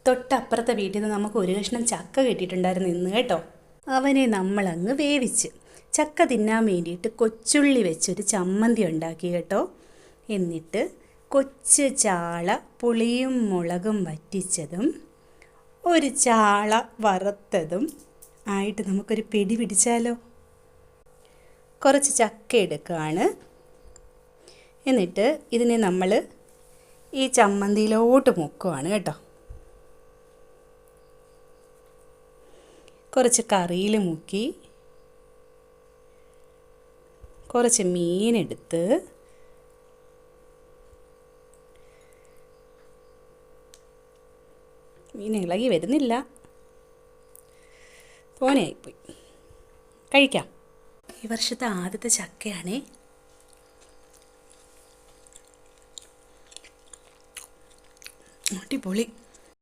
തൊട്ടപ്പുറത്തെ വീട്ടിൽ നിന്ന് നമുക്ക് ഒരു കഷ്ണം ചക്ക കിട്ടിയിട്ടുണ്ടായിരുന്നു ഇന്ന് കേട്ടോ. അവനെ നമ്മളങ്ങ് വേവിച്ച് ചക്ക തിന്നാൻ വേണ്ടിയിട്ട് കൊച്ചുള്ളി വെച്ചൊരു ചമ്മന്തി ഉണ്ടാക്കി കേട്ടോ. എന്നിട്ട് കൊച്ചു ചാള പുളിയും മുളകും വറ്റിച്ചതും ഒരു ചാള വറുത്തതും ആയിട്ട് നമുക്കൊരു പിടി പിടിച്ചാലോ. കുറച്ച് ചക്ക എടുക്കുകയാണ്. എന്നിട്ട് ഇതിനെ നമ്മൾ ഈ ചമ്മന്തിയിലോട്ട് മുക്കുവാണ് കേട്ടോ. കുറച്ച് കറിയിൽ മുക്കി കുറച്ച് മീനെടുത്ത് മീൻ ഇളകി വരുന്നില്ല, തോനെയായിപ്പോയി. കഴിക്കാം. ഈ വർഷത്തെ ആദ്യത്തെ ചക്കയാണേ. അടിപൊളി.